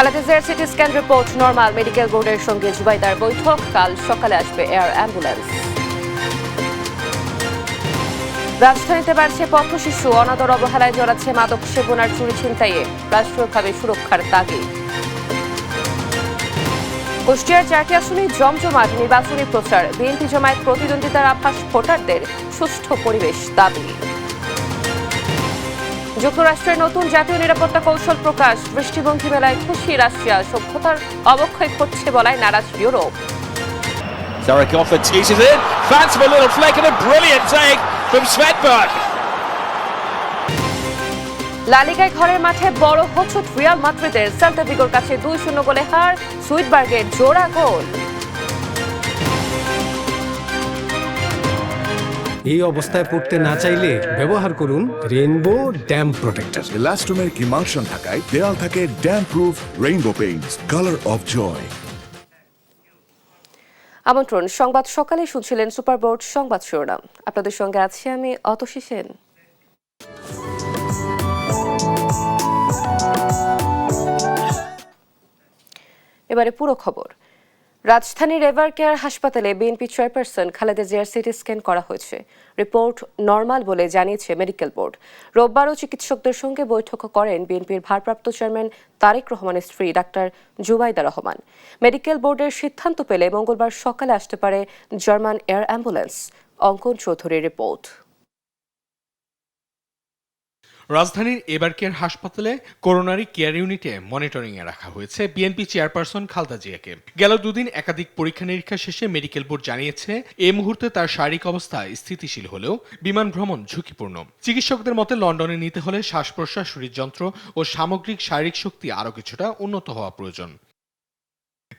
খালেদা জিয়ার CT scan report normal. Medical বোর্ডের সঙ্গে জুবাইদার বৈঠক। কাল সকালে আসবে এয়ার অ্যাম্বুলেন্স। রাজধানীতে বাড়ছে পথশিশু। অনাদর অবহেলায় জড়াচ্ছে মাদক সেবন আর চুরি ছিনতাইয়ে। রাষ্ট্রীয়ভাবে সুরক্ষার তাগিদ। কুষ্টিয়ার 4টি আসনে জমজমাট নির্বাচনী প্রচার। বিএনপি জামায়াত প্রতিদ্বন্দ্বিতার আভাস। ভোটারদের সুষ্ঠু পরিবেশ দাবি। যুক্তরাষ্ট্রের নতুন জাতীয় নিরাপত্তা কৌশল প্রকাশ। দৃষ্টিভঙ্গি মেলায় খুশি রাশিয়া। সভ্যতার অবক্ষয় ঘটছে বলায় নারাজ Europe. Zarakoffa teases it. Fancy a little flick and a brilliant take from Svedberg. লা লিগায় ঘরের মাঠে বড় হোঁচট রিয়াল মাদ্রিদের। সেল্তা ভিগোর কাছে 2-0 গোলে হার। সুইডবার্গের জোড়া গোল। এই অবস্থায় পড়তে না চাইলে ব্যবহার করুন rainbow damp protector. Elastomer emulsion থাকায় দেয়াল থাকে damp proof rainbow paints, colour of joy. আমন্ত্রণ, সংবাদ সকালে শুনছিলেন সুপার বোর্ড সংবাদ শিরোনাম। আপনাদের সঙ্গে আছি আমি অতসী সেন। এবারে পুরো খবর। রাজধানীর এভার কেয়ার হাসপাতালে বিএনপি চেয়ারপারসন খালেদা জিয়ার সিটি স্ক্যান করা হয়েছে। রিপোর্ট নরমাল বলে জানিয়েছে মেডিকেল বোর্ড। রোববারও চিকিৎসকদের সঙ্গে বৈঠক করেন বিএনপির ভারপ্রাপ্ত চেয়ারম্যান তারেক রহমানের স্ত্রী ডাক্তার জুবাইদা রহমান। মেডিকেল বোর্ডের সিদ্ধান্ত পেলে মঙ্গলবার সকালে আসতে পারে জার্মান এয়ার অ্যাম্বুলেন্স। অঙ্কন চৌধুরীর রিপোর্ট। রাজধানীর এভার কেয়ার হাসপাতালে করোনারি কেয়ার ইউনিটে মনিটরিংয়ে রাখা হয়েছে বিএনপি চেয়ারপারসন খালেদা জিয়াকে। গেল দুদিন একাধিক পরীক্ষা নিরীক্ষা শেষে মেডিকেল বোর্ড জানিয়েছে এই মুহূর্তে তার শারীরিক অবস্থা স্থিতিশীল হলেও বিমান ভ্রমণ ঝুঁকিপূর্ণ। চিকিৎসকদের মতে লন্ডনে নিতে হলে শ্বাস প্রশ্বাস, হৃদযন্ত্র ও সামগ্রিক শারীরিক শক্তি আরও কিছুটা উন্নত হওয়া প্রয়োজন।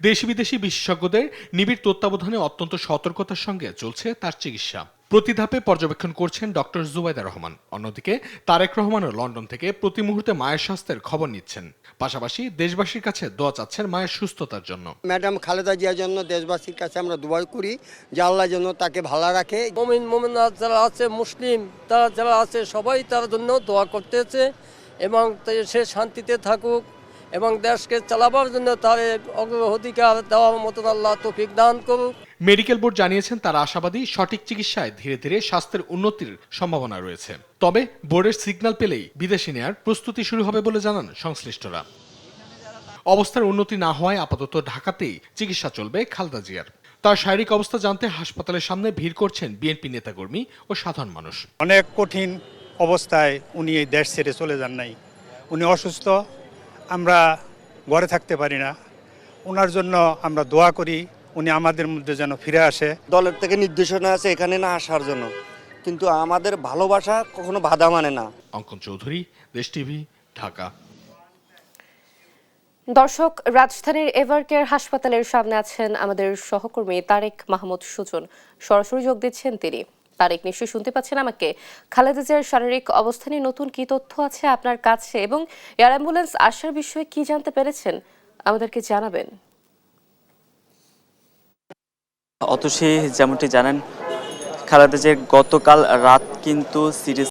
দেশি বিদেশি বিশেষজ্ঞদের নিবিড় তত্ত্বাবধানে অত্যন্ত সতর্কতার সঙ্গে চলছে তার চিকিৎসা। প্রতি ধাপে পর্যবেক্ষণ করছেন ডক্টর জুবাইদা রহমান। অন্যদিকে তারেক রহমানও লন্ডন থেকে প্রতি মুহূর্তে মায়ের স্বাস্থ্যের খবর নিচ্ছেন। পাশাপাশি দেশবাসীর কাছে দোয়া চাচ্ছেন মায়ের সুস্থতার জন্য। ম্যাডাম খালেদা জিয়ার জন্য দেশবাসীর কাছে আমরা দোয়া করি যে আল্লাহ যেন তাকে ভালো রাখে। মুমিন যারা আছে, মুসলিম তারা যারা আছে, সবাই তার জন্য দোয়া করতেছে এবং সে শান্তিতে থাকুক এবং দেশকে চালাবার জন্য তার অগ্রাধিকার দেওয়ার মতন আল্লাহ তৌফিক দান করুক। মেডিকেল বোর্ড জানিয়েছেন তারা আশাবাদী সঠিক চিকিৎসায় ধীরে ধীরে স্বাস্থ্যের উন্নতির সম্ভাবনা রয়েছে। তবে বোর্ডের সিগন্যাল পেলেই বিদেশে নেয়ার প্রস্তুতি শুরু হবে বলে জানান সংশ্লিষ্টরা। অবস্থার উন্নতি না হওয়ায় আপাতত ঢাকাতেই চিকিৎসা চলবে খালেদা জিয়ার। তার শারীরিক অবস্থা জানতে হাসপাতালের সামনে ভিড় করছেন বিএনপি নেতাকর্মী ও সাধারণ মানুষ। অনেক কঠিন অবস্থায় উনি এই দেশ ছেড়ে চলে যান নাই। উনি অসুস্থ, আমরা ঘরে থাকতে পারি না। ওনার জন্য আমরা দোয়া করি উনি আমাদের মধ্যে যেন ফিরে আসে। দলের থেকে নির্দেশনা আছে এখানে না আসার জন্য, কিন্তু আমাদের ভালোবাসা কখনো বাধা মানে না। অঙ্কন চৌধুরী, দেশ টিভি, ঢাকা। দর্শক, রাজধানীর এভার কেয়ার হাসপাতালের সামনে আছেন আমাদের সহকর্মী তারেক মাহমুদ সুজন। সরাসরি যোগ দিচ্ছেন তিনি। তারেক, নিশ্চয়ই শুনতে পাচ্ছেন আমাকে। খালেদা জিয়ার শারীরিক অবস্থা নিয়ে নতুন কি তথ্য আছে আপনার কাছে এবং এয়ার অ্যাম্বুলেন্স আসার বিষয়ে কি জানতে পেরেছেন আমাদেরকে জানাবেন। অতসী, যেমনটি জানেন খালেদা জিয়ার গতকাল রাত কিন্তু সিরিয়াস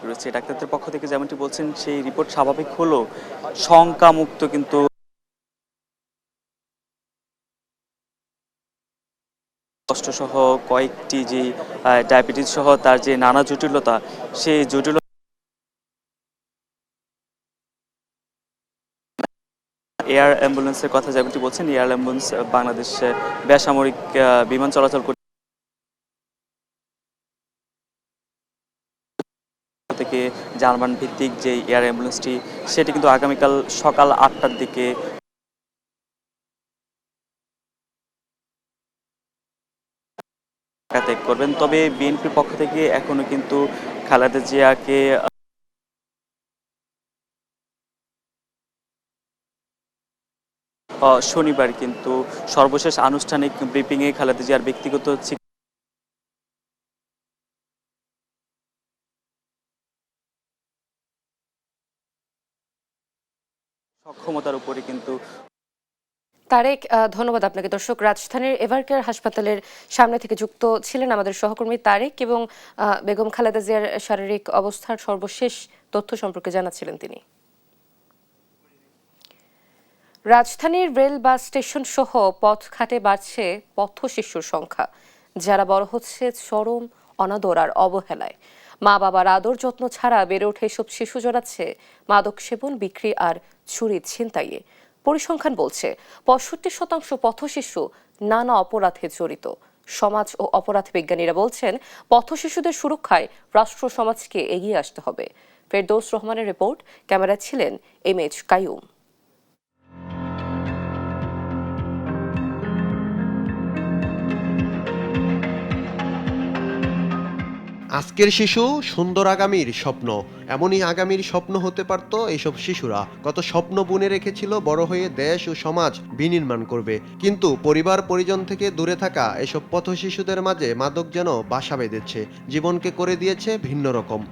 রয়েছে। ডাক্তারদের পক্ষ থেকে যেমনটি বলছেন সেই রিপোর্ট স্বাভাবিক হলো শঙ্কামুক্ত, কিন্তু কষ্টসহ কয়েকটি যে ডায়াবেটিস সহ তার যে নানা জটিলতা, সেই জটিলতা এয়ার অ্যাম্বুলেন্সের কথা যেমনটি বলছেন, এয়ার অ্যাম্বুলেন্স বাংলাদেশ বেসামরিক বিমান চলাচল থেকে জার্মান ভিত্তিক যে এয়ার অ্যাম্বুলেন্সটি, সেটি কিন্তু আগামীকাল সকাল 8টার দিকে ত্যাগ করবেন। তবে বিএনপির পক্ষ থেকে এখনো কিন্তু খালেদা জিয়াকে শনিবার কিন্তু সর্বশেষ আনুষ্ঠানিক ব্রিফিংয়ে খালেদা জিয়ার ব্যক্তিগত সক্ষমতার উপরে কিন্তু তারেক, ধন্যবাদ আপনাকে। দর্শক, রাজধানীর এভারকেয়ার হাসপাতালের সামনে থেকে যুক্ত ছিলেন আমাদের সহকর্মী তারেক এবং বেগম খালেদা জিয়ার শারীরিক অবস্থার সর্বশেষ তথ্য সম্পর্কে জানাচ্ছিলেন তিনি। রাজধানীর রেল বাস স্টেশন সহ পথঘাটে বাড়ছে পথ শিশুর সংখ্যা, যারা বড় হচ্ছে চরম অনাদর আর অবহেলায়। মা বাবার আদর যত্ন ছাড়া বেড়ে ওঠে এসব শিশু জড়াচ্ছে মাদক সেবন, বিক্রি আর চুরি ছিনতাইয়ে। পরিসংখ্যান বলছে 65% পথ শিশু নানা অপরাধে জড়িত। সমাজ ও অপরাধ বিজ্ঞানীরা বলছেন পথ শিশুদের সুরক্ষায় রাষ্ট্র সমাজকে এগিয়ে আসতে হবে। ফেরদৌস রহমানের রিপোর্ট, ক্যামেরায় ছিলেন এমএইচ কাইয়ুম। আজকের শিশু সুন্দর আগামীর স্বপ্ন, এমনই আগামীর স্বপ্ন হতে পারত এইসব শিশুরা। কত স্বপ্ন বুনে রেখেছিল বড় হয়ে দেশ ও সমাজ বিনির্মাণ করবে, কিন্তু পরিবার পরিজন থেকে দূরে থাকা এসব পথ শিশুদের মাঝে মাদক যেন বাসা বেঁধেছে, জীবনকে করে দিয়েছে ভিন্ন রকম।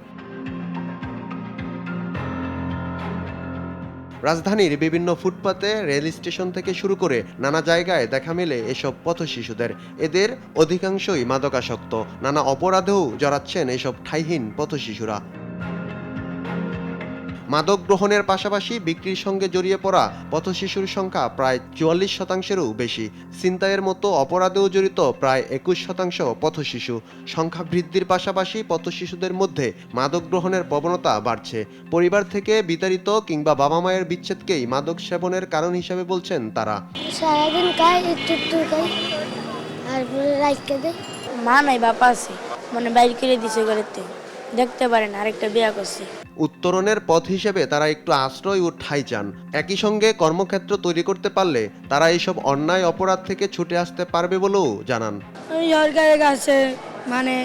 রাজধানীর বিভিন্ন ফুটপাতে, রেল স্টেশন থেকে শুরু করে নানা জায়গায় দেখা মেলে এসব পথ শিশুদের। এদের অধিকাংশই মাদকাসক্ত, নানা অপরাধেও জড়াচ্ছেন এসব ঠাঁইহীন পথ শিশুরা। মাদক গ্রহণের পাশাপাশি বিক্রির সঙ্গে জড়িয়ে পড়া পথ শিশুর সংখ্যা প্রায় 44%-এরও বেশি। ছিনতাইয়ের মতো অপরাধেও জড়িত প্রায় 21% পথ শিশু। সংখ্যা বৃদ্ধির পাশাপাশি পথ শিশুদের মধ্যে মাদক গ্রহণের প্রবণতা বাড়ছে। পরিবার থেকে বিতাড়িত কিংবা বাবা মায়ের বিচ্ছেদকেই মাদক সেবনের কারণ হিসেবে বলছেন তারা। সারাদিন খাই, একটু খাই আর রাইখে দেয়। মা নাই, বাবা আছে, মানে বাইরে করে দিছে ঘরেতে, দেখতে পারেন আরেকটা বিয়া করছে। উত্তরণের পথ হিসেবে তারা একটু আশ্রয় ও ঠাঁই চান। একই সঙ্গে কর্মক্ষেত্র তৈরি করতে পারলে তারা এইসব অন্যায় অপরাধ থেকে ছুটে আসতে পারবে বলেও জানান। সরকারের কাছে মানে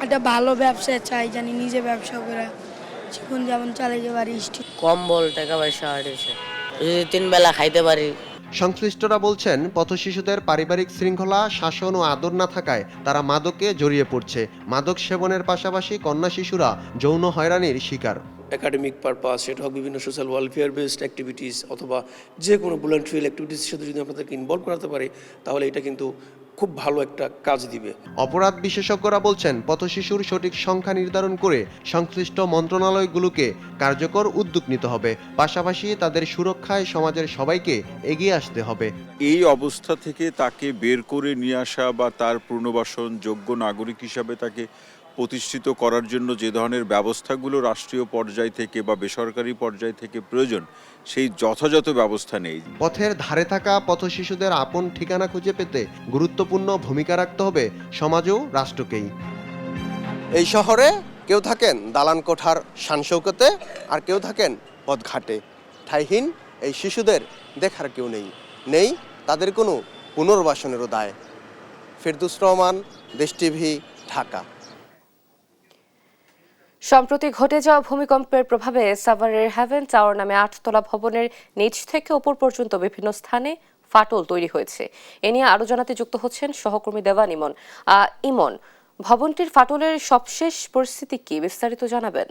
একটা ভালো ব্যবসা চাই, জানি নিজে ব্যবসা করে জীবন যেমন চালাইতে পারি। কম্বল, টাকা পয়সা, যদি 3 বেলা খাইতে পারি। সংশ্লিষ্টরা বলছেন পথ শিশুদের পারিবারিক শৃঙ্খলা, শাসন ও আদর না থাকায় তারা মাদকে জড়িয়ে পড়ছে। মাদক সেবনের পাশাপাশি কন্যা শিশুরা যৌন হয়রানির শিকার। একাডেমিক পারপাস, সেটা হোক বিভিন্ন সোশ্যাল ওয়েলফেয়ার বেসড অ্যাক্টিভিটিস অথবা যে কোনো ভলান্টারি অ্যাক্টিভিটিসের সাথে যদি আপনাদেরকে ইনভলভ করাতে পারি, তাহলে এটা কিন্তু খুব ভালো একটা কাজ দিবে। অপরাধ বিশেষজ্ঞরা বলছেন পথ শিশুর সঠিক সংখ্যা নির্ধারণ করে সংশ্লিষ্ট মন্ত্রণালয়গুলোকে কার্যকর উদ্যোগ নিতে হবে। পাশাপাশি তাদের সুরক্ষায় সমাজের সবাইকে এগিয়ে আসতে হবে। এই অবস্থা থেকে তাকে বের করে নিয়ে আসা বা তার পুনর্বাসন যোগ্য নাগরিক হিসাবে তাকে প্রতিষ্ঠিত করার জন্য যে ধরনের ব্যবস্থাগুলো রাষ্ট্রীয় পর্যায় থেকে বা বেসরকারি পর্যায় থেকে প্রয়োজন, সেই যথাযথ ব্যবস্থা নেই। পথের ধারে থাকা পথ শিশুদের আপন ঠিকানা খুঁজে পেতে গুরুত্বপূর্ণ ভূমিকা রাখতে হবে সমাজও রাষ্ট্রকেই। এই শহরে কেউ থাকেন দালান কোঠার শানশৌকতে, আর কেউ থাকেন পথঘাটে। ঠাঁইহীন এই শিশুদের দেখার কেউ নেই তাদের কোনো পুনর্বাসনেরও দায়। ফেরদৌস রহমান, দেশ টিভি, ঢাকা। সম্প্রতি ঘটে যাওয়া ভূমিকম্পের প্রভাবে সাভারের হ্যাভেন টাওয়ার নামে 8তলা ভবনের নিচ থেকে ওপর পর্যন্ত বিভিন্ন স্থানে ফাটল তৈরি হয়েছে। এ নিয়ে আরো জানাতে যুক্ত হচ্ছেন সহকর্মী দেওয়ান ইমন। ইমন, ভবনটির ফাটলের সবশেষ পরিস্থিতি কি, বিস্তারিত জানাবেন?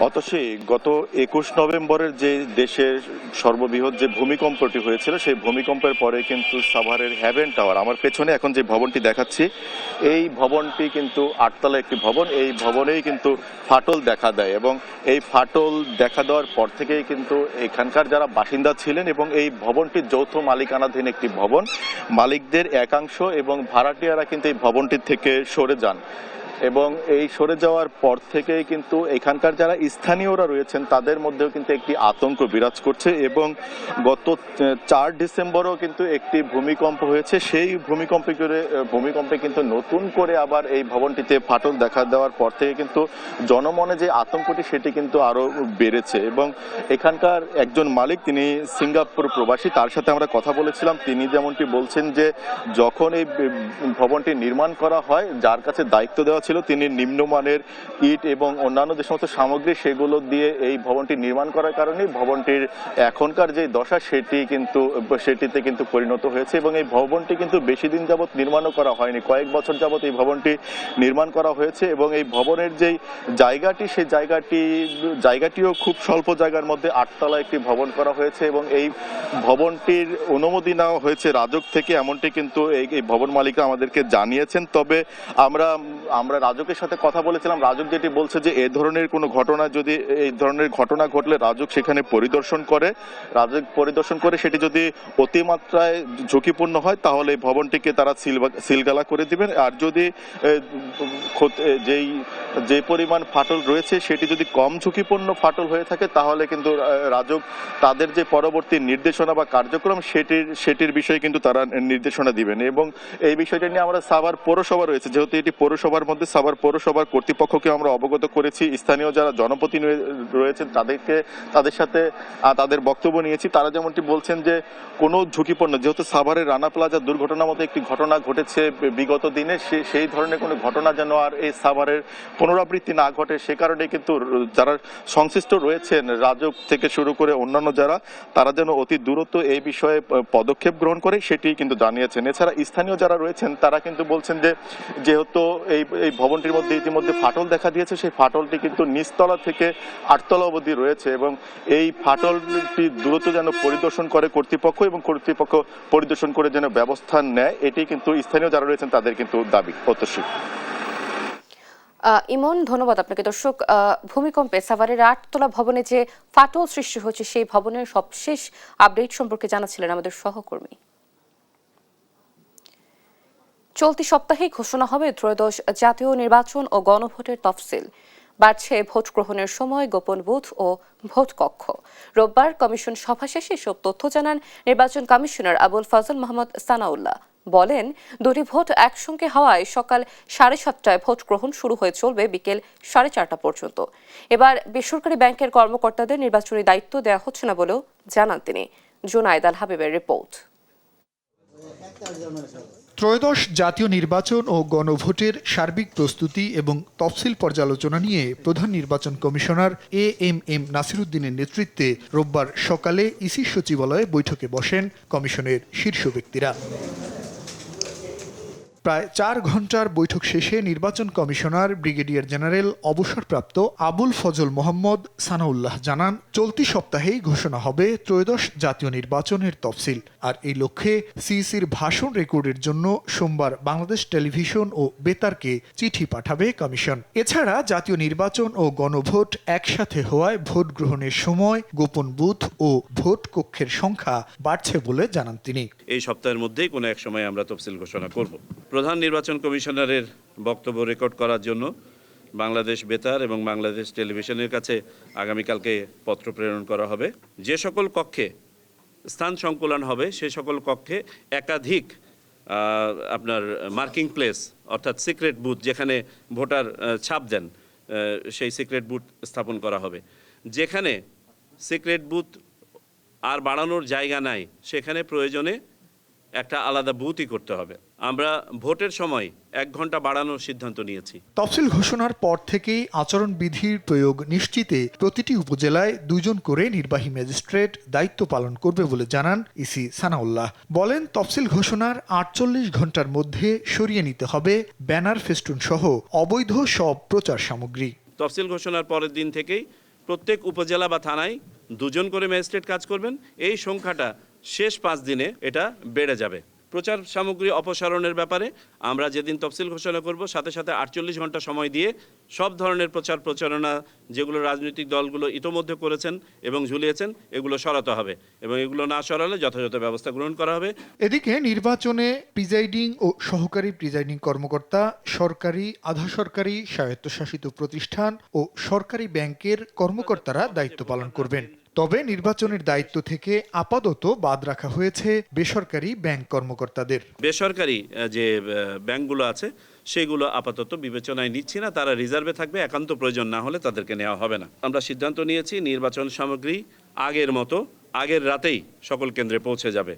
অতসী, গত 21 নভেম্বরের যে দেশের সর্ববৃহৎ যে ভূমিকম্পটি হয়েছিল, সেই ভূমিকম্পের পরে কিন্তু সাভারের হ্যাভেন টাওয়ার, আমার পেছনে এখন যে ভবনটি দেখাচ্ছি, এই ভবনটি কিন্তু 8তলা একটি ভবন। এই ভবনেই কিন্তু ফাটল দেখা দেয় এবং এই ফাটল দেখা দেওয়ার পর থেকেই কিন্তু এখানকার যারা বাসিন্দা ছিলেন এবং এই ভবনটির যৌথ মালিকানাধীন একটি ভবন, মালিকদের একাংশ এবং ভাড়াটিয়ারা কিন্তু এই ভবনটির থেকে সরে যান এবং এই সরে যাওয়ার পর থেকেই কিন্তু এখানকার যারা স্থানীয়রা রয়েছেন তাদের মধ্যেও কিন্তু একটি আতঙ্ক বিরাজ করছে এবং গত 4 ডিসেম্বরও কিন্তু একটি ভূমিকম্প হয়েছে। সেই ভূমিকম্পে কিন্তু নতুন করে আবার এই ভবনটিতে ফাটল দেখা দেওয়ার পর থেকে কিন্তু জনমনে যে আতঙ্কটি সেটি কিন্তু আরও বেড়েছে এবং এখানকার একজন মালিক, তিনি সিঙ্গাপুর প্রবাসী, তার সাথে আমরা কথা বলেছিলাম। তিনি যেমনটি বলছেন যে যখন এই ভবনটি নির্মাণ করা হয়, যার কাছে দায়িত্ব দেওয়া হয়েছিল তিনি নিম্নমানের ইট এবং অন্যান্য যে সমস্ত সামগ্রী সেগুলো দিয়ে এই ভবনটি নির্মাণ করার কারণে ভবনটির এখনকার যে দশা সেটিতে কিন্তু পরিণত হয়েছে এবং এই ভবনটি কিন্তু বেশি দিন যাবৎ নির্মাণও করা হয়নি, কয়েক বছর যাবৎ এই ভবনটি নির্মাণ করা হয়েছে এবং এই ভবনের যেই জায়গাটি সেই জায়গাটিও খুব স্বল্প জায়গার মধ্যে 8 তলা একটি ভবন করা হয়েছে এবং এই ভবনটির অনুমতি নেওয়া হয়েছে রাজউক থেকে, এমনটি কিন্তু এই ভবন মালিকরা আমাদেরকে জানিয়েছেন। তবে আমরা রাজউকের সাথে কথা বলেছিলাম, রাজউক যেটি বলছে যে এই ধরনের ঘটনা ঘটলে রাজউক সেখানে পরিদর্শন করে সেটি যদি অতিমাত্রায় ঝুঁকিপূর্ণ হয় তাহলে এই ভবনটিকে তারা সিলগালা করে দিবেন, আর যদি যে পরিমাণ ফাটল রয়েছে সেটি যদি কম ঝুঁকিপূর্ণ ফাটল হয়ে থাকে তাহলে কিন্তু রাজউক তাদের যে পরবর্তী নির্দেশনা বা কার্যক্রম সেটির বিষয়ে কিন্তু তারা নির্দেশনা দিবেন। এবং এই বিষয়টা নিয়ে আমরা সাভার পৌরসভা রয়েছে, যেহেতু এটি পৌরসভার মধ্যে, সাভার পৌরসভার কর্তৃপক্ষকে আমরা অবগত করেছি, স্থানীয় যারা জনপ্রতিনিধি রয়েছেন তাদের সাথে তাদের বক্তব্য নিয়েছি। তারা যেমনটি বলছেন যে কোনো ঝুঁকিপূর্ণ, যেহেতু সাভারের রানা প্লাজা দুর্ঘটনার মতো একটি ঘটনা ঘটেছে বিগত দিনে, সেই ধরনের কোনো ঘটনা যেন আর এই সাভারের পুনরাবৃত্তি না ঘটে সে কারণে কিন্তু যারা সংশ্লিষ্ট রয়েছেন রাজউক থেকে শুরু করে অন্যান্য তারা যেন অতি দ্রুত এই বিষয়ে পদক্ষেপ গ্রহণ করে সেটি কিন্তু জানিয়েছেন। এছাড়া স্থানীয় যারা রয়েছেন তারা কিন্তু বলছেন যে যেহেতু এই ভবনটির মধ্যে ইতিমধ্যে ফাটল দেখা দিয়েছে, সেই ফাটলটি কিন্তু নিচতলা থেকে 8 তলা অবধি রয়েছে এবং এই ফাটলটি দ্রুত যেন পরিদর্শন করে কর্তৃপক্ষ এবং কর্তৃপক্ষ পরিদর্শন করে যেন ব্যবস্থা নেয়, এটি কিন্তু স্থানীয় যারা রয়েছেন তাদের কিন্তু দাবি। প্রত্যাশী ইমন, ধন্যবাদ আপনাকে। দর্শক, ভূমিকম্পে সাভারের 8 তলা ভবনে যে ফাটল সৃষ্টি হয়েছে সেই ভবনের সবশেষ আপডেট সম্পর্কে জানাচ্ছিলেন আমাদের সহকর্মী। চলতি সপ্তাহেই ঘোষণা হবে ত্রয়োদশ জাতীয় নির্বাচন ও গণভোটের তফসিল। বাড়ছে ভোট গ্রহণের সময়, গোপন বুথ ও ভোট কক্ষ। রোববার কমিশন সভা শেষে এসব তথ্য জানান নির্বাচন কমিশনার আবুল ফজল মোহাম্মদ সানাউল্লাহ। বলেন, দুটি ভোট একসঙ্গে হওয়ায় সকাল 7:30টায় ভোট গ্রহণ শুরু হয়ে চলবে বিকেল 4:30 পর্যন্ত। এবার বেসরকারি ব্যাংকের কর্মকর্তাদের নির্বাচনী দায়িত্ব দেওয়া হচ্ছে না বলেও জানান তিনি। জুনায়েদ আল হাবিবের রিপোর্ট। ত্রয়োদশ জাতীয় নির্বাচন ও গণভোটের সার্বিক প্রস্তুতি এবং তফসিল পর্যালোচনা নিয়ে প্রধান নির্বাচন কমিশনার এএমএম নাসিরুদ্দিনের নেতৃত্বে রোববার সকালে ইসি সচিবালয়ে বৈঠকে বসেন কমিশনের শীর্ষ ব্যক্তিরা। প্রায় 4 ঘন্টার বৈঠক শেষে নির্বাচন কমিশনার ব্রিগেডিয়ার জেনারেল অবসরপ্রাপ্ত আবুল ফজল মোহাম্মদ সানাউল্লাহ জানান, চলতি সপ্তাহেই ঘোষণা হবে ত্রয়োদশ জাতীয় নির্বাচনের তফসিল। আর এই লক্ষ্যে সিইসির ভাষণ রেকর্ডের জন্য সোমবার বাংলাদেশ টেলিভিশন ও বেতারকে চিঠি পাঠাবে কমিশন। এছাড়া জাতীয় নির্বাচন ও গণভোট একসাথে হওয়ায় ভোট গ্রহণের সময়, গোপন বুথ ও ভোট কক্ষের সংখ্যা বাড়ছে বলে জানান তিনি। এই সপ্তাহের মধ্যেই কোনো এক সময় আমরা তফসিল ঘোষণা করব। প্রধান নির্বাচন কমিশনারের বক্তব্য রেকর্ড করার জন্য বাংলাদেশ বেতার এবং বাংলাদেশ টেলিভিশনের কাছে আগামীকালকে পত্র প্রেরণ করা হবে। যে সকল কক্ষে স্থান সংকুলন হবে সে সকল কক্ষে একাধিক আপনার মার্কিং প্লেস অর্থাৎ সিক্রেট বুথ, যেখানে ভোটার ছাপ দেন সেই সিক্রেট বুথ স্থাপন করা হবে। যেখানে সিক্রেট বুথ আর বাড়ানোর জায়গা নাই সেখানে প্রয়োজনে একটা আলাদা বুথই করতে হবে। আমরা ভোটের সময় 1 ঘন্টা বাড়ানোর সিদ্ধান্ত নিয়েছি। তফসিল ঘোষণার পর থেকেই আচরণবিধির প্রয়োগ নিশ্চিতে প্রতিটি উপজেলায় 2 জন করে নির্বাহী ম্যাজিস্ট্রেট দায়িত্ব পালন করবে বলে জানান ইসি সানাউল্লাহ। বলেন, তফসিল ঘোষণার 48 ঘন্টার মধ্যে সরিয়ে নিতে হবে ব্যানার, ফেস্টুন সহ অবৈধ সব প্রচার সামগ্রী। তফসিল ঘোষণার পরের দিন থেকেই প্রত্যেক উপজেলা বা থানায় 2 জন করে ম্যাজিস্ট্রেট কাজ করবেন। এই সংখ্যাটা শেষ 5 দিনে এটা বেড়ে যাবে। প্রচার সামগ্রী অপসারণের ব্যাপারে আমরা যেদিন তফসিল ঘোষণা করব সাথে সাথে 48 ঘন্টা সময় দিয়ে সব ধরনের প্রচারণা যেগুলো রাজনৈতিক দলগুলো ইতোমধ্যে করেছেন এবং ঝুলিয়েছেন এগুলো সরাতে হবে এবং এগুলো না সরালে যথাযথ ব্যবস্থা গ্রহণ করা হবে। এদিকে নির্বাচনে প্রিজাইডিং ও সহকারী প্রিজাইডিং কর্মকর্তা, সরকারি, আধা সরকারি, স্বায়ত্তশাসিত প্রতিষ্ঠান ও সরকারি ব্যাংকের কর্মকর্তারা দায়িত্ব পালন করবেন। তবে নির্বাচনের দায়িত্ব থেকে আপাতত বাদ রাখা হয়েছে বেসরকারি ব্যাংক কর্মকর্তাদের। বেসরকারি যে ব্যাংকগুলো আছে সেগুলো আপাতত বিবেচনায় নিচ্ছি না, তারা রিজার্ভে থাকবে, একান্ত প্রয়োজন না হলে তাদেরকে নেওয়া হবে না। আমরা সিদ্ধান্ত নিয়েছি নির্বাচন সামগ্রী আগের মতো আগের রাতেই সকল কেন্দ্রে পৌঁছে যাবে।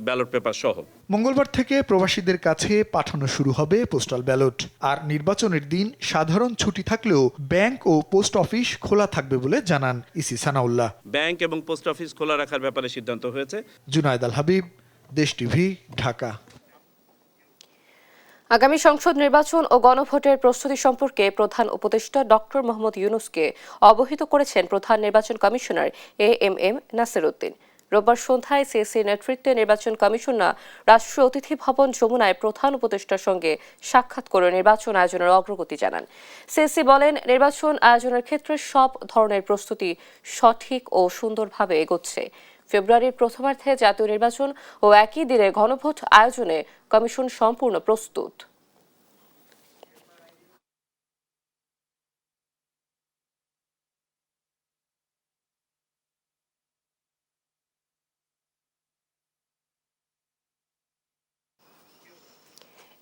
ব্যালট পেপার সহ। মঙ্গলবার থেকে প্রবাসীদের কাছে পাঠানো শুরু হবে পোস্টাল ব্যালট। আর নির্বাচনের দিন সাধারণ ছুটি থাকলেও ব্যাংক ও পোস্ট অফিস খোলা থাকবে বলে জানান ইসি সানাউল্লাহ। ব্যাংক এবং পোস্ট অফিস খোলা রাখার ব্যাপারে সিদ্ধান্ত হয়েছে। জুনায়েদ আল হাবিব, দেশ টিভি, ঢাকা। আগামী সংসদ নির্বাচন ও গণভোটের প্রস্তুতি সম্পর্কে প্রধান উপদেষ্টা ডক্টর মোহাম্মদ ইউনূসকে অবহিত করেছেন প্রধান নির্বাচন কমিশনার এএমএম নাসির উদ্দিন। রোববার সন্ধ্যায় সিএসির নেতৃত্বে নির্বাচন কমিশনার রাষ্ট্রীয় অতিথি ভবন যমুনায় প্রধান উপদেষ্টার সঙ্গে সাক্ষাৎ করে নির্বাচন আয়োজনের অগ্রগতি জানান। সিএসি বলেন, নির্বাচন আয়োজনের ক্ষেত্রে সব ধরনের প্রস্তুতি সঠিক ও সুন্দরভাবে এগোচ্ছে। ফেব্রুয়ারির প্রথমার্ধে জাতীয় নির্বাচন ও একই দিনে গণভোট আয়োজনে কমিশন সম্পূর্ণ প্রস্তুত।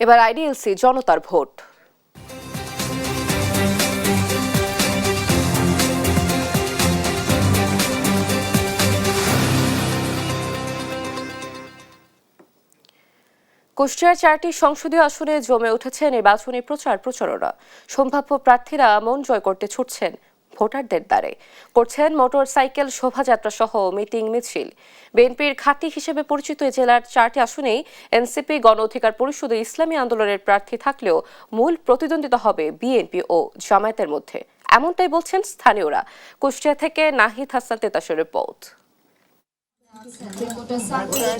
এবার আইডিএলসি জনতার ভোট। কুষ্টিয়ার 4টি সংসদীয় আসনে জমে উঠেছে নির্বাচনী প্রচারণা। সম্ভাব্য প্রার্থীরা মন জয় করতে ছুটছেন ভোটারদের দ্বারে, করছেন মোটর সাইকেল শোভাযাত্রা সহ মিটিং মিছিল। বিএনপির ঘাঁটি হিসেবে পরিচিত এই জেলার 4টি আসনেই এনসিপি, গণ অধিকার পরিষদ ও ইসলামী আন্দোলনের প্রার্থী থাকলেও মূল প্রতিদ্বন্দ্বিতা হবে বিএনপি ও জামায়াতের মধ্যে, এমনটাই বলছেন স্থানীয়রা। কুষ্টিয়া থেকে নাহিদ হাসান তেতাসের রিপোর্ট।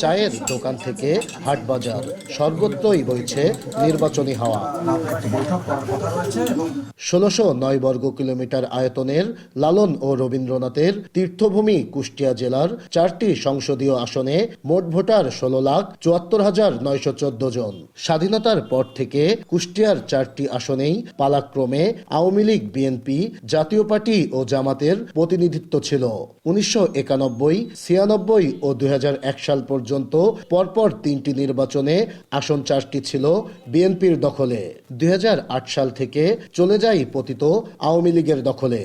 চায়ের দোকান থেকে হাট বাজার সর্বত্রই বইছে নির্বাচনী হাওয়া। ১৬০৯ বর্গ কিলোমিটার আয়তনের লালন ও রবীন্দ্রনাথের তীর্থভূমি কুষ্টিয়া জেলার 4টি সংসদীয় আসনে মোট ভোটার ১৬,৭৪,৯১৪ জন। স্বাধীনতার পর থেকে কুষ্টিয়ার 4টি আসনেই পালাক্রমে আওয়ামী লীগ, বিএনপি, জাতীয় পার্টি ও জামাতের প্রতিনিধিত্ব ছিল। ১৯৯১, ৯৬ ও ২০০১ সাল পর্যন্ত পরপর 3টি নির্বাচনে আসন 4টি ছিল বিএনপির দখলে। ২০০৮ সাল থেকে চলে যায় পতিত আওয়ামী লীগের দখলে।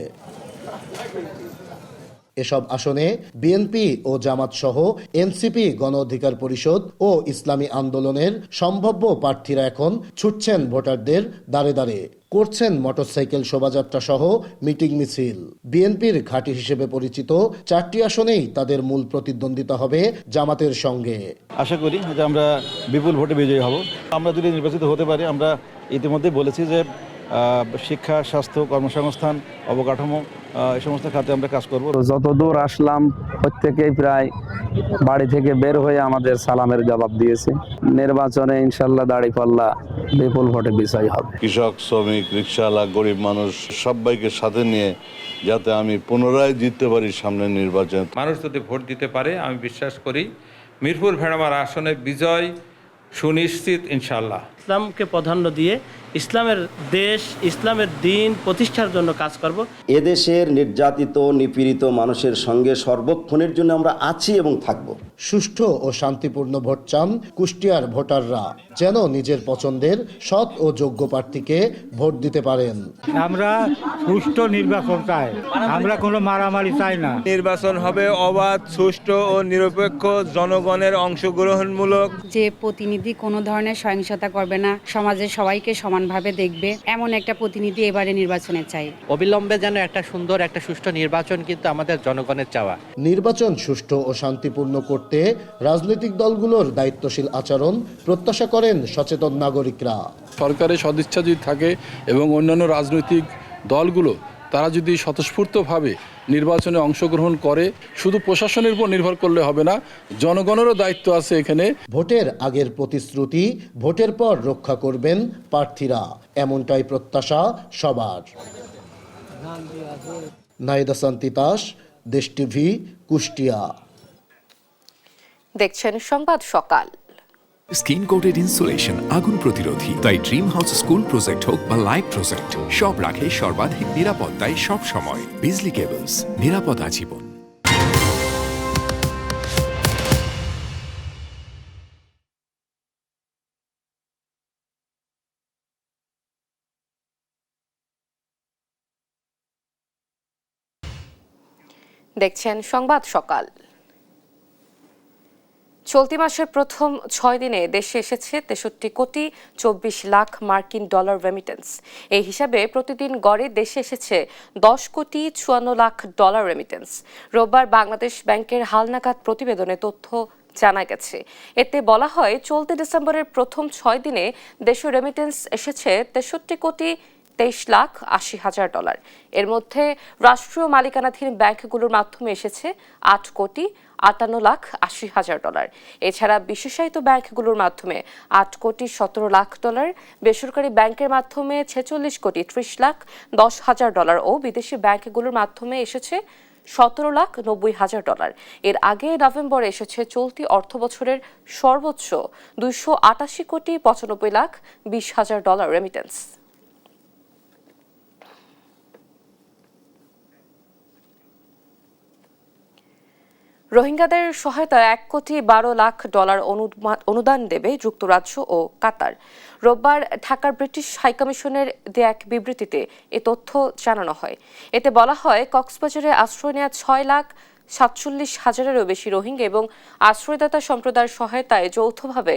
এসব আসনে বিএনপি ও জামাত সহ এনসিপি, গণ অধিকার পরিষদ ও ইসলামী আন্দোলনের সম্ভাব্য প্রার্থীরা এখন ছুটছেন ভোটারদের দ্বারে দ্বারে, করছেন মোটরসাইকেল শোভাযাত্রা সহ মিটিং মিছিল। বিএনপির ঘাঁটি হিসেবে পরিচিত 4টি আসনেই তাদের মূল প্রতিদ্বন্দ্বিতা হবে জামাতের সঙ্গে। আশা করি যে আমরা বিপুল ভোটে বিজয়ী হব। আমরা যদি নির্বাচিত হতে পারি, আমরা ইতিমধ্যে বলেছি যে শিক্ষা, স্বাস্থ্য, কর্মসংস্থান, অবকাঠামো এই সমস্ত খাতে আমরা কাজ করব। যতদূর আসলাম প্রত্যেকেই প্রায় বাড়ি থেকে বের হয়ে আমাদের সালামের জবাব দিয়েছে। নির্বাচনে ইনশাল্লাহ দাঁড়িপাল্লা বিপুল ভোটে বিজয় হবে। কৃষক, শ্রমিক, রিকশাওয়ালা, গরিব মানুষ সবাইকে সাথে নিয়ে যাতে আমি পুনরায় জিততে পারি সামনের নির্বাচন। মানুষ যদি ভোট দিতে পারে, আমি বিশ্বাস করি মিরপুর ভেড়ামারা আসনে বিজয় সুনিশ্চিত ইনশাল্লাহ। ইসলামকে প্রাধান্য দিয়ে ইসলামের দেশ, ইসলামের দিন প্রতিষ্ঠার জন্য কাজ করব। এদেশের নির্যাতিত, নিপীড়িত মানুষের সঙ্গে সর্বক্ষণের জন্য আমরা আছি এবং থাকব। সুষ্ঠু ও শান্তিপূর্ণ ভোট চান কুষ্টিয়ার ভোটাররা, যেন নিজের পছন্দের সৎ ও যোগ্য প্রার্থীকে ভোট দিতে পারেন। আমরা সুষ্ঠু নির্বাচন চাই, আমরা কোনো মারামারি চাই না। নির্বাচন হবে অবাধ, সুষ্ঠু ও নিরপেক্ষ, জনগণের অংশগ্রহণমূলক। যে প্রতিনিধি কোনো ধরনের সহিংসতা করবে না, সমাজের সবাইকে সমানভাবে দেখবে, এমন একটা প্রতিনিধি এবারে নির্বাচনে চাই। অবিলম্বে যেন একটা সুন্দর, একটা সুষ্ঠু নির্বাচন কিন্তু আমাদের জনগণের চাওয়া। নির্বাচন সুষ্ঠু ও শান্তিপূর্ণ করতে রাজনৈতিক দলগুলোর দায়িত্বশীল আচরণ প্রত্যাশা করেন সচেতন নাগরিকরা। সরকারের সদিচ্ছা যদি থাকে এবং অন্যান্য রাজনৈতিক দলগুলো তারা যদি স্বতঃস্ফূর্তভাবে নির্বাচনে অংশগ্রহণ করে, শুধু প্রশাসনের উপর নির্ভর করলে হবে না, জনগণেরও দায়িত্ব আছে এখানে। ভোটের আগের প্রতিশ্রুতি ভোটের পর রক্ষা করবেন প্রার্থীরা, এমনটাই প্রত্যাশা সবার। নাহিদ হাসান তিতাস, দেশ টিভি, কুষ্টিয়া। দেখছেন সংবাদ সকাল। স্কিন কোটেড ইনসুলেশন আগুন প্রতিরোধী, তাই ড্রিম হাউস স্কুল প্রজেক্ট হোক বা লাইফ প্রজেক্ট, সব রাখে সর্বাধিক নিরাপত্তায় সব সময়। বিজলি কেবলস, নিরাপদ আজীবন। দেখছেন সংবাদ সকাল। চলতি মাসের প্রথম 6 দিনে দেশে এসেছে 63 কোটি 24 লাখ মার্কিন ডলার রেমিটেন্স। এই হিসাবে প্রতিদিন গড়ে দেশে এসেছে 10 কোটি 54 লাখ ডলার রেমিটেন্স। রোববার বাংলাদেশ ব্যাংকের হালনাগাদ প্রতিবেদনে তথ্য জানা গেছে। এতে বলা হয়, চলতি ডিসেম্বরের প্রথম 6 দিনে দেশে রেমিটেন্স এসেছে 63 কোটি 23 লাখ 80 হাজার ডলার। এর মধ্যে রাষ্ট্রীয় মালিকানাধীন ব্যাংকগুলোর মাধ্যমে এসেছে 8 কোটি 58 লাখ 80 হাজার ডলার। এছাড়া বিশেষায়িত ব্যাংকগুলোর মাধ্যমে 8 কোটি 17 লাখ ডলার, বেসরকারি ব্যাংকের মাধ্যমে 46 কোটি 30 লাখ 10 হাজার ডলার ও বিদেশি ব্যাংকগুলোর মাধ্যমে এসেছে 17 লাখ 90 হাজার ডলার। এর আগে নভেম্বরে এসেছে চলতি অর্থবছরের সর্বোচ্চ 288 কোটি 95 লাখ 20 হাজার ডলার রেমিটেন্স। রোহিঙ্গাদের সহায়তায় 1 কোটি 12 লাখ ডলার অনুদান দেবে যুক্তরাজ্য ও কাতার। রোববার ঢাকার ব্রিটিশ হাইকমিশনের দেয়া এক বিবৃতিতে এ তথ্য জানানো হয়। এতে বলা হয়, কক্সবাজারে আশ্রয় নেওয়া 6,47,000-এরও বেশি রোহিঙ্গা এবং আশ্রয়দাতা সম্প্রদায়ের সহায়তায় যৌথভাবে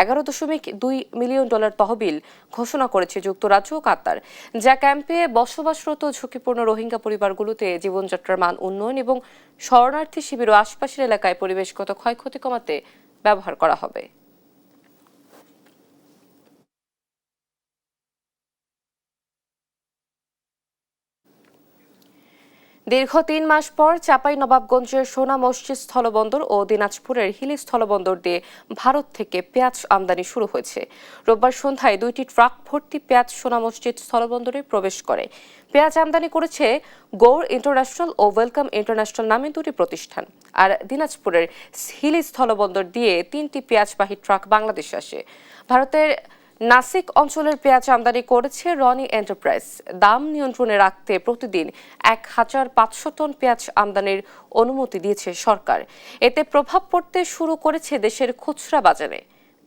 11.2 মিলিয়ন ডলার তহবিল ঘোষণা করেছে যুক্তরাজ্য ও কাতার, যা ক্যাম্পে বসবাসরত ঝুঁকিপূর্ণ রোহিঙ্গা পরিবারগুলোতে জীবনযাত্রার মান উন্নয়ন এবং শরণার্থী শিবির ও আশপাশের এলাকায় পরিবেশগত ক্ষয়ক্ষতি কমাতে ব্যবহার করা হবে। দীর্ঘ 3 মাস পর চাঁপাইনবাবগঞ্জের সোনা মসজিদ স্থলবন্দর ও দিনাজপুরের হিলি স্থলবন্দর দিয়ে ভারত থেকে পেঁয়াজ আমদানি শুরু হয়েছে। রোববার সন্ধ্যায় 2টি ট্রাক ভর্তি পেঁয়াজ সোনা মসজিদ স্থলবন্দরে প্রবেশ করে। পেঁয়াজ আমদানি করেছে গৌড় ইন্টারন্যাশনাল ও ওয়েলকাম ইন্টারন্যাশনাল নামে 2টি প্রতিষ্ঠান। আর দিনাজপুরের হিলি স্থলবন্দর দিয়ে 3টি পেঁয়াজবাহী ট্রাক বাংলাদেশে আসে। ভারতের নাসিক অঞ্চলের পেঁয়াজ আমদানি করেছে রনি এন্টারপ্রাইজ। দাম নিয়ন্ত্রণে রাখতে প্রতিদিন 1,500 টন পেঁয়াজ আমদানির অনুমতি দিয়েছে সরকার। এতে প্রভাব পড়তে শুরু করেছে দেশের খুচরা বাজারে।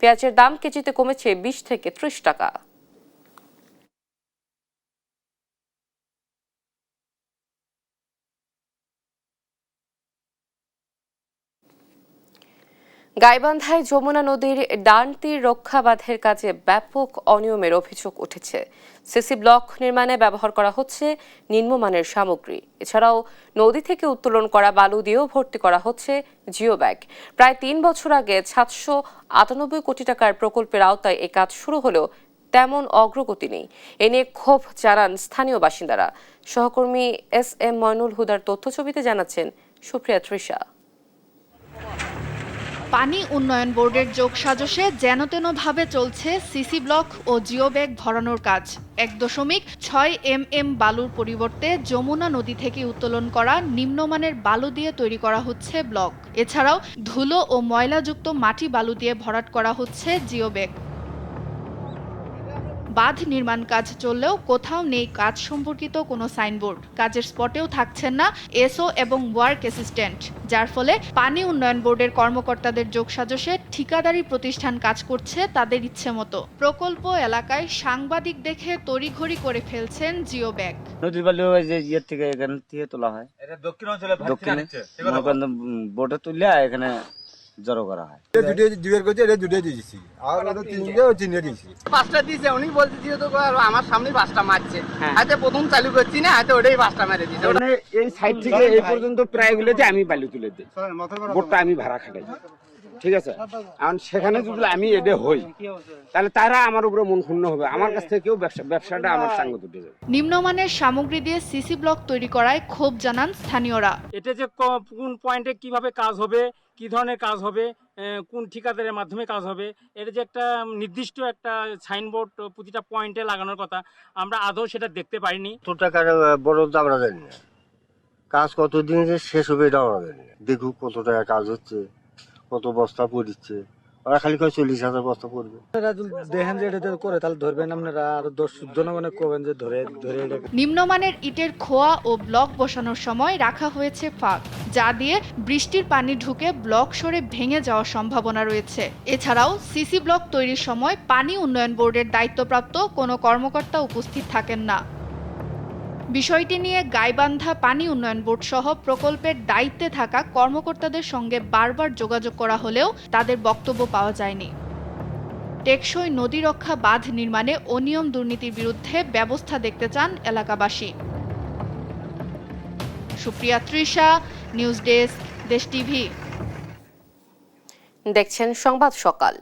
পেঁয়াজের দাম কেজিতে কমেছে 20 থেকে 30 টাকা। গাইবান্ধায় যমুনা নদীর ডান তীর রক্ষা বাঁধের কাজে ব্যাপক অনিয়মের অভিযোগ উঠেছে। সিসি ব্লক নির্মাণে ব্যবহার করা হচ্ছে নিম্নমানের সামগ্রী। এছাড়াও নদী থেকে উত্তোলন করা বালু দিয়েও ভর্তি করা হচ্ছে জিও ব্যাগ। প্রায় 3 বছর আগে 798 কোটি টাকার প্রকল্পের আওতায় এ কাজ শুরু হলেও তেমন অগ্রগতি নেই। এ নিয়ে ক্ষোভ জানান স্থানীয় বাসিন্দারা। সহকর্মী SM ময়নুল হুদার তথ্যছবিতে জানাচ্ছেন সুপ্রিয়া তৃষা। পানি উন্নয়ন বোর্ডের যোগসাজশে যেনতেনভাবে চলছে সিসি ব্লক ও জিও ব্যাগ ভরানোর কাজ। 1.6 mm বালুর পরিবর্তে যমুনা নদী থেকে উত্তোলন করা নিম্নমানের বালু দিয়ে তৈরি করা হচ্ছে ব্লক। এছাড়াও ধুলো ও ময়লাযুক্ত মাটি বালু দিয়ে ভরাট করা হচ্ছে জিও ব্যাগ। বাঁধ নির্মাণ কাজ চললেও কোথাও নেই কাজ সম্পর্কিত কোনো সাইনবোর্ড। কাজের স্পটেও থাকছেন না এসও এবং ওয়ার্ক অ্যাসিস্ট্যান্ট, যার ফলে পানি উন্নয়ন বোর্ডের কর্মকর্তাদের যোগসাজশে ঠিকাদারি প্রতিষ্ঠান কাজ করছে তাদের ইচ্ছে মতো। প্রকল্প এলাকায় সাংবাদিক দেখে তড়িঘড়ি করে ফেলছেন জিও ব্যাগ। নদীর বালু ইয়ের থেকে এখান থেকে তোলা হয়, এটা দক্ষিণ অঞ্চলে বোটে তুললে এখানে জড়ো করা হয়। পাঁচটা দিয়েছে, উনি বলতে দিয়ে তো আমার সামনে পাঁচটা মারছে, হাতে প্রথম চালু করছি না, হাতে ওটাই পাঁচটা মেরে দিচ্ছে। এই সাইড থেকে এই পর্যন্ত প্রায় গুলোতে আমি বালু তুলে দিই, বোটটা আমি ভাড়া খাটাই, ঠিক আছে। এখন সেখানে যদি আমি এডে হই তাহলে তারা আমার উপরে মন ক্ষুণ্ণ হবে, আমার কাছ থেকেও ব্যবসাটা আমার সঙ্গে উঠে যাবে। নিম্নমানের সামগ্রী দিয়ে সিসি ব্লক তৈরি করায় ক্ষোভ জানান স্থানীয়রা। এটা যে কোন পয়েন্টে কিভাবে কাজ হবে, কি ধরনের কাজ হবে, কোন ঠিকাদারের মাধ্যমে কাজ হবে, এটা যে একটা নির্দিষ্ট একটা সাইনবোর্ড প্রতিটা পয়েন্টে লাগানোর কথা, আমরা আদৌ সেটা দেখতে পাইনি। কত টাকার বড় আমরা জানি না, কাজ কতদিন যে শেষ হবে এটা আমরা জানি না। দেখুক কত টাকা কাজ হচ্ছে, কত বস্তা পড়ছে, ওরা খালি 40,000 বস্তা পড়বে। দেখেন যে এটা করে তাহলে ধরবেন আপনারা, আর জনগণের কবেন যে ধরে। নিম্নমানের ইটের খোয়া ও ব্লক বসানোর সময় রাখা হয়েছে ফাঁক, যা দিয়ে বৃষ্টির পানি ঢুকে ব্লক সরে ভেঙে যাওয়ার সম্ভাবনা রয়েছে। এছাড়াও সিসি ব্লক তৈরির সময় পানি উন্নয়ন বোর্ডের দায়িত্বপ্রাপ্ত কোনো কর্মকর্তা উপস্থিত থাকেন না। বিষয়টি নিয়ে গাইবান্ধা পানি উন্নয়ন বোর্ড সহ প্রকল্পের দায়িত্বে থাকা কর্মকর্তাদের সঙ্গে বারবার যোগাযোগ করা হলেও তাদের বক্তব্য পাওয়া যায়নি। টেকসই নদী রক্ষা বাঁধ নির্মাণে অনিয়ম দুর্নীতির বিরুদ্ধে ব্যবস্থা দেখতে চান এলাকাবাসী। সুপ্রিয়া তৃষা, নিউজ ডেস্ক, দেশ টিভি। দেখছেন সংবাদ সকাল।